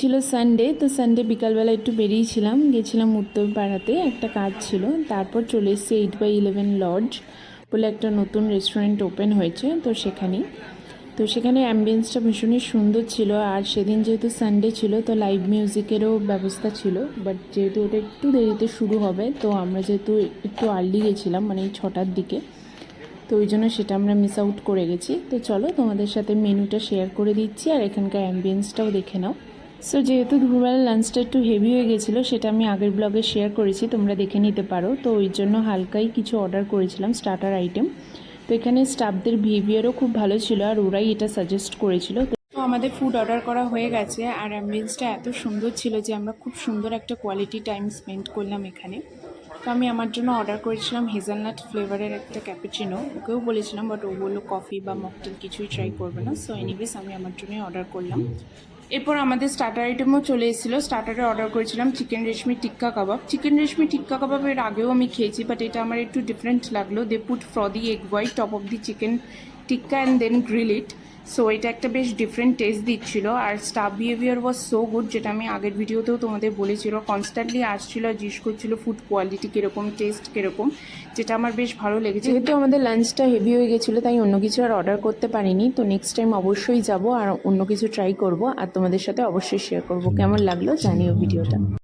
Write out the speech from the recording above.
ছিল সানডে, তো সানডে বিকালবেলা একটু বেরিয়েছিলাম, গেছিলাম উত্তরপাড়াতে, একটা কাজ ছিল। তারপর চলে এসেছি 8/11 লজ বলে একটা নতুন রেস্টুরেন্ট ওপেন হয়েছে, তো সেখানে অ্যাম্বিয়েন্সটা ভীষণই সুন্দর ছিল। আর সেদিন যেহেতু সানডে ছিল তো লাইভ মিউজিকেরও ব্যবস্থা ছিল, বাট যেহেতু ওটা একটু দেরিতে শুরু হবে, তো আমরা যেহেতু একটু আর্লি গেছিলাম, মানে 6টার দিকে, তো ওই জন্য সেটা আমরা মিস আউট করে গেছি। তো চলো তোমাদের সাথে মেনুটা শেয়ার করে দিচ্ছি আর এখানকার অ্যাম্বিয়েন্সটাও দেখে নাও। সো যেহেতু দুপুরবেলা লাঞ্চটা একটু হেভি হয়ে গেছিলো, সেটা আমি আগের ব্লগে শেয়ার করেছি, তোমরা দেখে নিতে পারো। তো ওই জন্য হালকাই কিছু অর্ডার করেছিলাম স্টার্টার আইটেম। তো এখানে স্টাফদের বিহেভিয়ারও খুব ভালো ছিল আর ওরাই এটা সাজেস্ট করেছিল। তো আমাদের ফুড অর্ডার করা হয়ে গেছে আর অ্যাম্বিয়েন্সটা এত সুন্দর ছিল যে আমরা খুব সুন্দর একটা কোয়ালিটি টাইম স্পেন্ড করলাম এখানে। তো আমি আমার জন্য অর্ডার করেছিলাম হেজেলনাট ফ্লেভারের একটা ক্যাপুচিনো। ওকেও বলেছিলাম, বাট ও বললো কফি বা মকটেল কিছুই ট্রাই করবে না। সো এনিওয়েজ আমি আমার জন্যই অর্ডার করলাম। এরপর আমাদের স্টার্টার আইটেমও চলে এসেছিলো। স্টার্টারে অর্ডার করেছিলাম চিকেন রেশমি টিক্কা কাবাব। চিকেন রেশমি টিক্কা কাবাবের আগেও আমি খেয়েছি, বাট এটা আমার একটু ডিফারেন্ট লাগলো। They put from the egg white top of the chicken tikka and then grill it. So এটা একটা বেশ ডিফারেন্ট টেস্ট দিচ্ছিলো। আর staff behaviour was so good, যেটা আমি আগের ভিডিওতেও তোমাদের বলেছিল। কনস্ট্যান্টলি আসছিলো আর জিজ্ঞেস করছিলো ফুড কোয়ালিটি কীরকম, টেস্ট কীরকম, যেটা আমার বেশ ভালো লেগেছে। যেহেতু আমাদের লাঞ্চটা হেভি হয়ে গেছিলো, তাই অন্য কিছু আর অর্ডার করতে পারিনি। তো নেক্সট টাইম অবশ্যই যাব আর অন্য কিছু ট্রাই করব আর তোমাদের সাথে অবশ্যই শেয়ার করব। কেমন লাগলো জানিও ভিডিওটা।